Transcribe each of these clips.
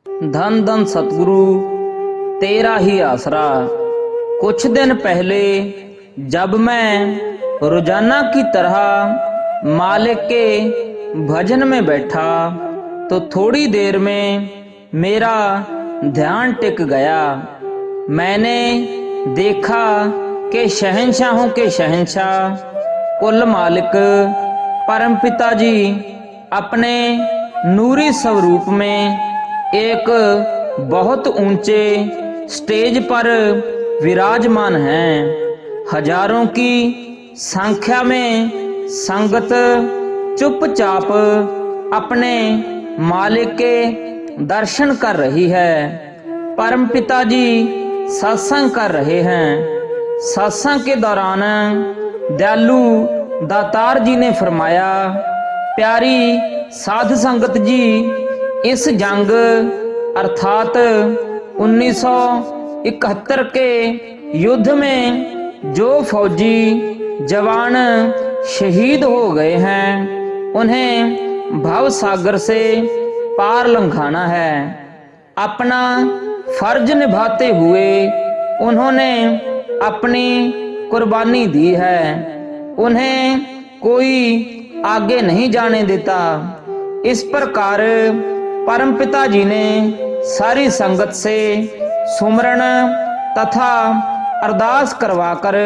धन धन सतगुरु तेरा ही आसरा। कुछ दिन पहले जब मैं रोजाना की तरह मालिक के भजन में बैठा तो थोड़ी देर में मेरा ध्यान टिक गया। मैंने देखा कि शहंशाहों के शहंशाह कुल मालिक परमपिता जी अपने नूरी स्वरूप में एक बहुत ऊंचे स्टेज पर विराजमान हैं। हजारों की संख्या में संगत चुपचाप अपने मालिक के दर्शन कर रही है। परमपिता जी सत्संग कर रहे हैं। सत्संग के दौरान दयालु दातार जी ने फरमाया, प्यारी साध संगत जी, इस जंग अर्थात 1971 के युद्ध में जो फौजी जवान शहीद हो गए हैं उन्हें भव सागर से पार लंघाना है। अपना फर्ज निभाते हुए उन्होंने अपनी कुर्बानी दी है। उन्हें कोई आगे नहीं जाने देता। इस प्रकार परमपिता जी ने सारी संगत से सुमरण तथा अरदास करवाकर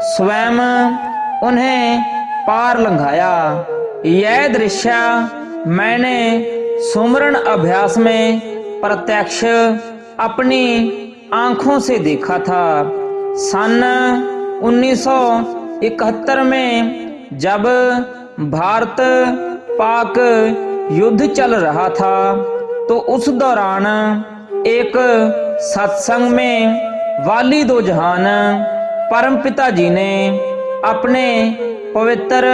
स्वयं उन्हें पार लंघाया। यह दृश्य मैंने सुमरण अभ्यास में प्रत्यक्ष अपनी आंखों से देखा था। सन 1971 में जब भारत पाक युद्ध चल रहा था तो उस दौरान एक सत्संग में वाली दो जहान परमपिता जी ने अपने पवित्र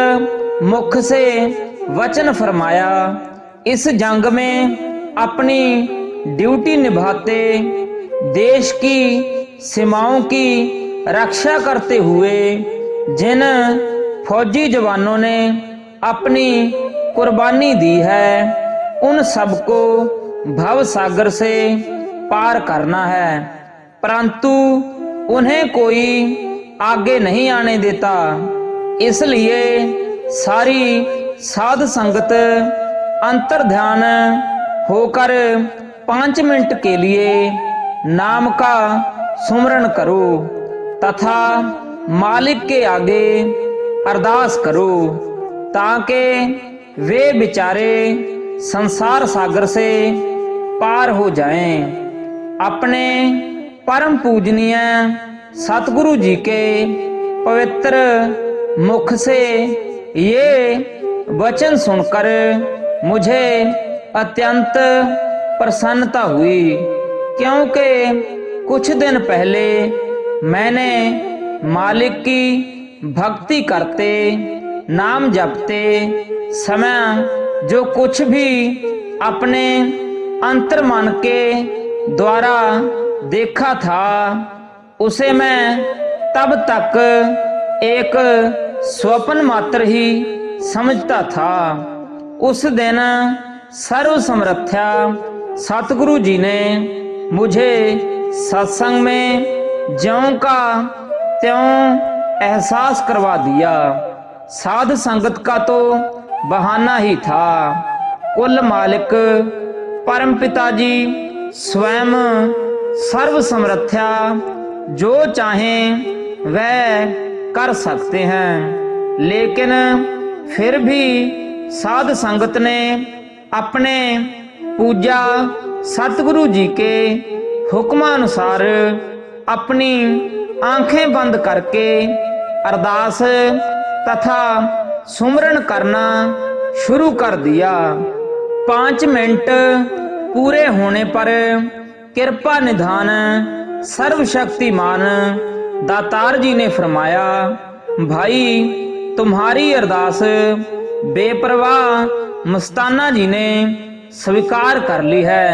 मुख से वचन फरमाया, इस जंग में अपनी ड्यूटी निभाते देश की सीमाओं की रक्षा करते हुए जिन फौजी जवानों ने अपनी कुर्बानी दी है उन सबको भव सागर से पार करना है, परंतु उन्हें कोई आगे नहीं आने देता। इसलिए सारी साध संगत अंतर्ध्यान होकर 5 मिनट के लिए नाम का सुमरण करो तथा मालिक के आगे अरदास करो ताकि वे बेचारे संसार सागर से पार हो जाएं। अपने परम पूजनीय सतगुरु जी के पवित्र मुख से ये वचन सुनकर मुझे अत्यंत प्रसन्नता हुई, क्योंकि कुछ दिन पहले मैंने मालिक की भक्ति करते नाम जपते समय जो कुछ भी अपने अंतर मन के द्वारा देखा था उसे मैं तब तक एक स्वप्न मात्र ही समझता था। उस दिन सर्व समर्थ्या सतगुरु जी ने मुझे सत्संग में ज्यों का त्यों एहसास करवा दिया। साध संगत का तो बहाना ही था। कुल मालिक परमपिता जी स्वयं सर्व समर्थ्या जो चाहें वह कर सकते हैं, लेकिन फिर भी साध संगत ने अपने पूजा सतगुरु जी के हुक्मानुसार अपनी आंखें बंद करके अरदास तथा सुमरण करना शुरू कर दिया। 5 मिनट पूरे होने पर कृपा निधान सर्वशक्तिमान दातार जी ने फरमाया, भाई तुम्हारी अरदास बेपरवाह मस्ताना जी ने स्वीकार कर ली है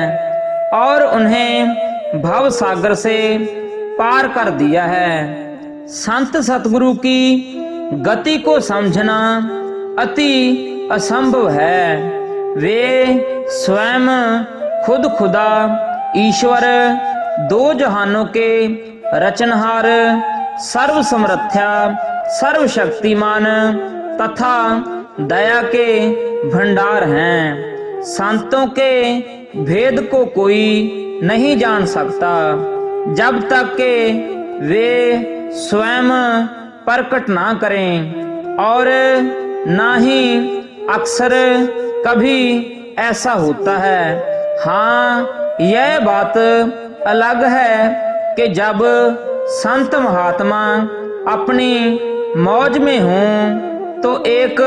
और उन्हें भव सागर से पार कर दिया है। संत सतगुरु की गति को समझना अति असंभव है। वे स्वयं खुद खुदा ईश्वर, दो जहानों के रचनहार, सर्व समर्थ्या, सर्वशक्तिमान तथा दया के भंडार हैं। संतों के भेद को कोई नहीं जान सकता जब तक के वे स्वयं प्रकट ना करें, और ना ही अक्सर कभी ऐसा होता है। हाँ, यह बात अलग है कि जब संत महात्मा अपनी मौज में हों तो एक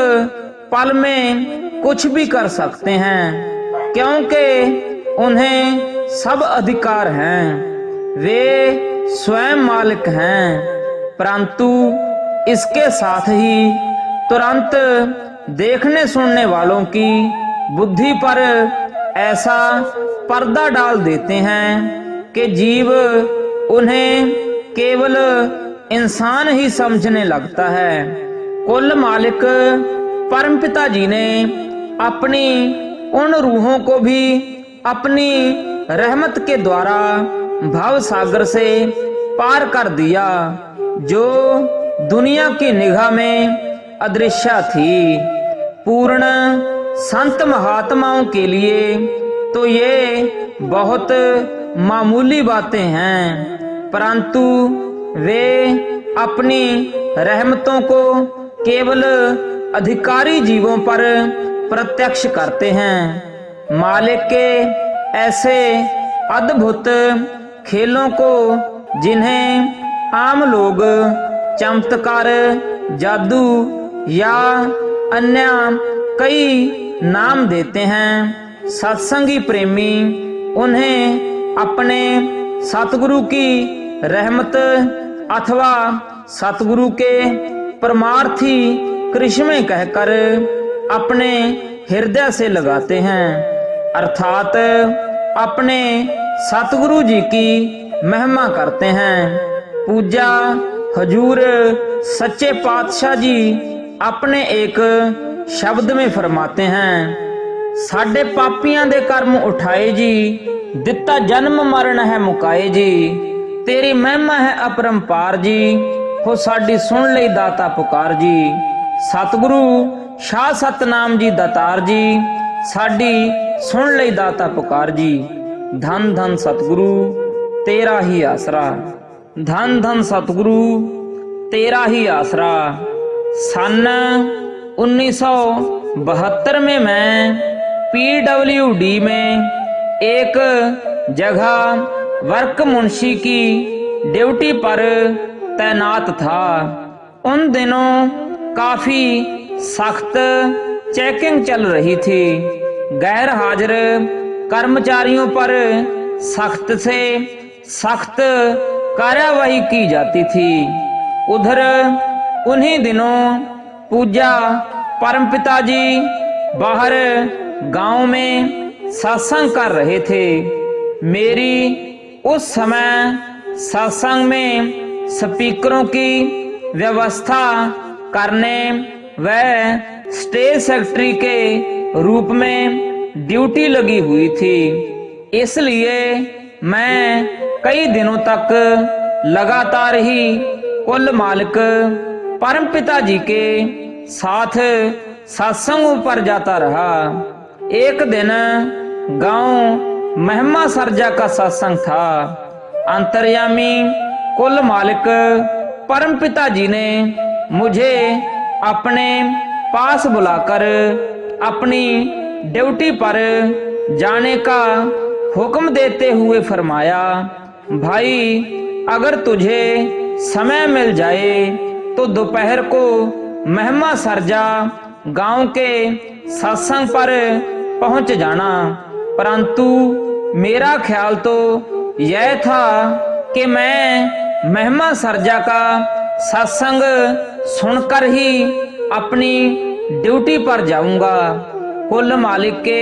पल में कुछ भी कर सकते हैं, क्योंकि उन्हें सब अधिकार हैं, वे स्वयं मालिक हैं। परंतु इसके साथ ही तुरंत देखने सुनने वालों की बुद्धि पर ऐसा पर्दा डाल देते हैं कि जीव उन्हें केवल इंसान ही समझने लगता है। कुल मालिक परमपिता जी ने अपनी उन रूहों को भी अपनी रहमत के द्वारा भव सागर से पार कर दिया, जो दुनिया की निगाह में अदृश्य थी। पूर्ण संत महात्माओं के लिए तो ये बहुत मामूली बातें हैं, परंतु वे अपनी रहमतों को केवल अधिकारी जीवों पर प्रत्यक्ष करते हैं। मालिक के ऐसे अद्भुत खेलों को जिन्हें आम लोग चमत्कार, जादू या अन्य कई नाम देते हैं, सत्संगी प्रेमी उन्हें अपने सतगुरु की रहमत अथवा सतगुरु के परमार्थी करिश्मे कहकर अपने हृदय से लगाते हैं, अर्थात अपने सतगुरु जी की महिमा करते हैं। पूजा हजूर सच्चे पातशाह जी अपने एक शब्द में फरमाते हैं, साडे पापियां दे कर्म उठाए जी, दिता जन्म मरण है मुकाए जी, तेरी महिमा है अपरंपार जी, हो साडी सुन लई दाता पुकार जी। सतगुरु शाह सतनाम जी दातार जी, साडी सुन लई दाता पुकार जी। धन धन सतगुरु तेरा ही आसरा, धन धन सतगुरु तेरा ही आसरा। सन 1972 में मैं PWD में एक जगह वर्क मुंशी की ड्यूटी पर तैनात था। उन दिनों काफी सख्त चेकिंग चल रही थी। गैर हाजिर कर्मचारियों पर सख्त से सख्त कार्यवाही की जाती थी। उधर उन्हीं दिनों पूज्य परमपिता जी बाहर गांव में सत्संग कर रहे थे। मेरी उस समय सत्संग में स्पीकरों की व्यवस्था करने व स्टेज सेक्रेटरी के रूप में ड्यूटी लगी हुई थी, इसलिए मैं कई दिनों तक लगातार ही कुल मालिक परमपिता जी के साथ सत्संगों पर जाता रहा। एक दिन गांव महिमा सरजा का सत्संग था। अंतर्यामी कुल मालिक परमपिता जी ने मुझे अपने पास बुलाकर अपनी ड्यूटी पर जाने का हुक्म देते हुए फरमाया, भाई अगर तुझे समय मिल जाए तो दोपहर को महिमा सरजा गांव के सत्संग पर पहुंच जाना। परंतु मेरा ख्याल तो यह था कि मैं महिमा सरजा का सत्संग सुनकर ही अपनी ड्यूटी पर जाऊंगा। कुल मालिक के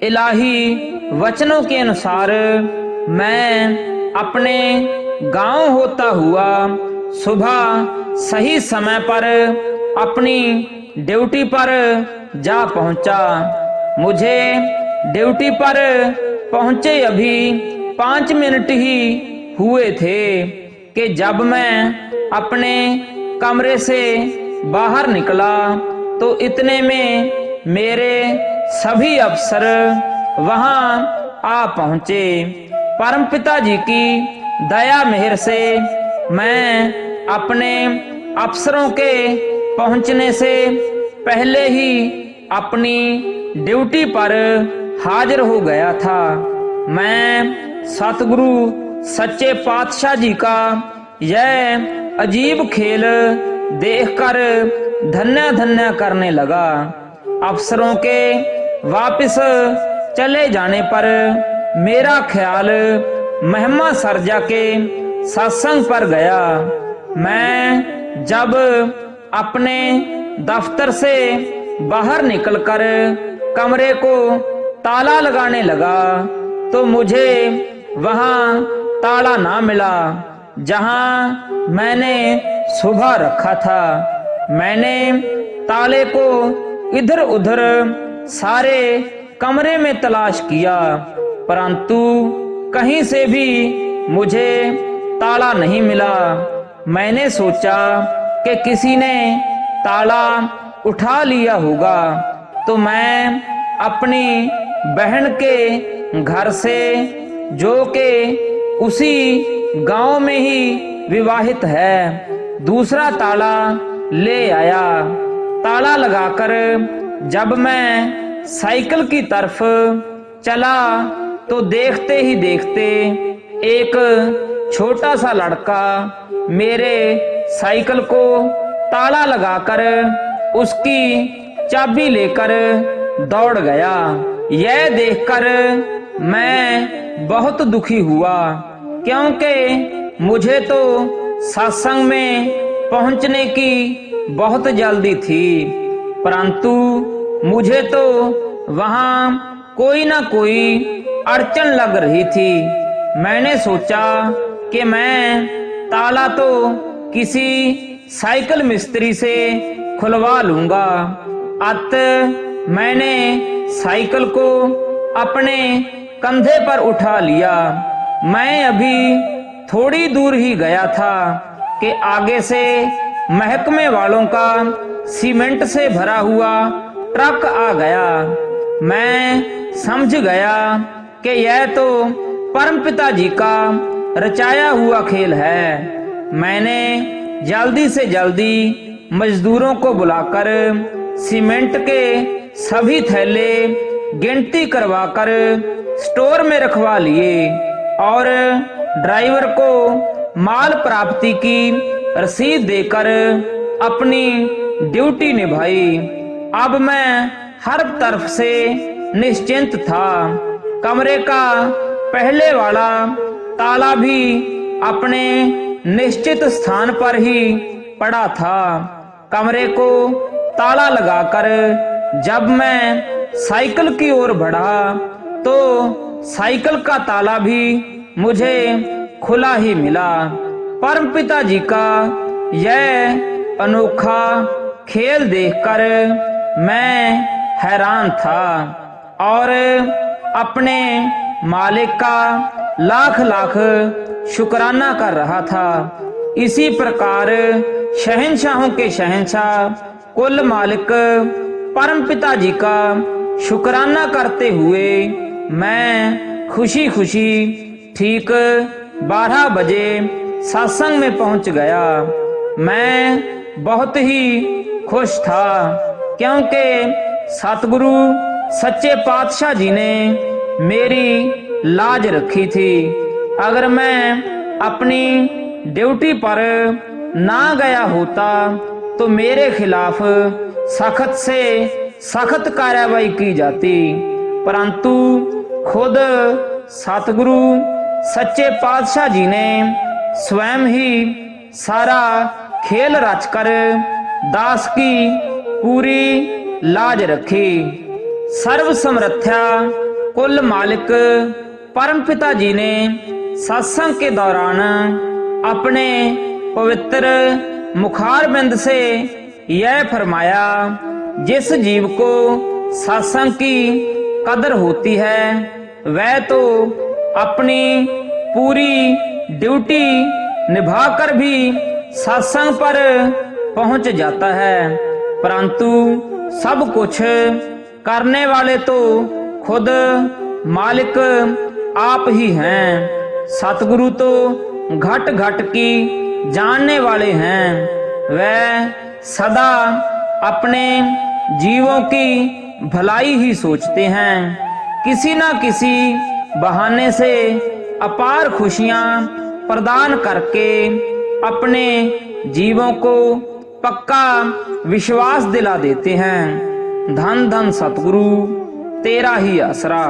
इलाही वचनों के अनुसार मैं अपने गांव होता हुआ सुबह सही समय पर अपनी ड्यूटी पर जा पहुंचा। मुझे ड्यूटी पर पहुंचे अभी 5 मिनट ही हुए थे कि जब मैं अपने कमरे से बाहर निकला तो इतने में मेरे सभी अफसर वहां आ पहुंचे। परमपिता जी की दया मेहर से मैं अपने अफसरों के पहुंचने से पहले ही अपनी ड्यूटी पर हाजिर हो गया था। मैं सतगुरु सच्चे पातशाह जी का यह अजीब खेल देखकर धन्य धन्य करने लगा। अफसरों के वापस चले जाने पर मेरा ख्याल महिमा सरजा के सत्संग पर गया। मैं जब अपने दफ्तर से बाहर निकलकर कमरे को ताला लगाने लगा तो मुझे वहां ताला ना मिला जहां मैंने सुबह रखा था। मैंने ताले को इधर उधर सारे कमरे में तलाश किया परंतु कहीं से भी मुझे ताला नहीं मिला। मैंने सोचा कि किसी ने ताला उठा लिया होगा तो मैं अपनी बहन के घर से, जो कि उसी गांव में ही विवाहित है, दूसरा ताला ले आया। ताला लगाकर जब मैं साइकिल की तरफ चला तो देखते ही देखते एक छोटा सा लड़का मेरे साइकिल को ताला लगाकर उसकी चाबी लेकर दौड़ गया। यह देखकर मैं बहुत दुखी हुआ क्योंकि मुझे तो सत्संग में पहुंचने की बहुत जल्दी थी परंतु मुझे तो वहां कोई ना कोई अड़चन लग रही थी। मैंने सोचा कि मैं ताला तो किसी साइकिल मिस्त्री से खुलवा लूंगा। अत मैंने साइकिल को अपने कंधे पर उठा लिया। मैं अभी थोड़ी दूर ही गया था कि आगे से महकमे वालों का सीमेंट से भरा हुआ ट्रक आ गया। मैं समझ गया कि यह तो परमपिता जी का रचाया हुआ खेल है। मैंने जल्दी से जल्दी मजदूरों को बुलाकर सीमेंट के सभी थैले गिनती करवाकर स्टोर में रखवा लिए और ड्राइवर को माल प्राप्ति की रसीद देकर अपनी ड्यूटी निभाई। अब मैं हर तरफ से निश्चिंत था। कमरे का पहले वाला ताला भी अपने निश्चित स्थान पर ही पड़ा था। कमरे को ताला लगाकर जब मैं साइकिल की ओर बढ़ा तो साइकिल का ताला भी मुझे खुला ही मिला। परमपिता जी का यह अनोखा खेल देखकर मैं हैरान था और अपने मालिक का लाख लाख शुक्राना कर रहा था। इसी प्रकार शहंशाहों के शहंशाह कुल मालिक परमपिता जी का शुक्राना करते हुए मैं खुशी खुशी ठीक 12 बजे सत्संग में पहुंच गया। मैं बहुत ही खुश था क्योंकि सतगुरु सच्चे पातशाह जी ने मेरी लाज रखी थी। अगर मैं अपनी ड्यूटी पर ना गया होता तो मेरे खिलाफ सख्त से सख्त कार्रवाई की जाती परंतु खुद सतगुरु सच्चे पातशाह जी ने स्वयं ही सारा खेल रचकर दास की पूरी लाज रखी। सर्व समर्थ्या कुल मालिक परमपिता जी ने सत्संग के दौरान अपने पवित्र मुखारबिंद से यह फरमाया, जिस जीव को सत्संग की कदर होती है वह तो अपनी पूरी ड्यूटी निभाकर भी सत्संग पर पहुंच जाता है, परंतु सब कुछ करने वाले तो खुद मालिक आप ही हैं। सतगुरु तो घट घट की जानने वाले हैं। वह सदा अपने जीवों की भलाई ही सोचते हैं। किसी न किसी बहाने से अपार खुशियां प्रदान करके अपने जीवों को पक्का विश्वास दिला देते हैं। धन धन सतगुरु तेरा ही आसरा।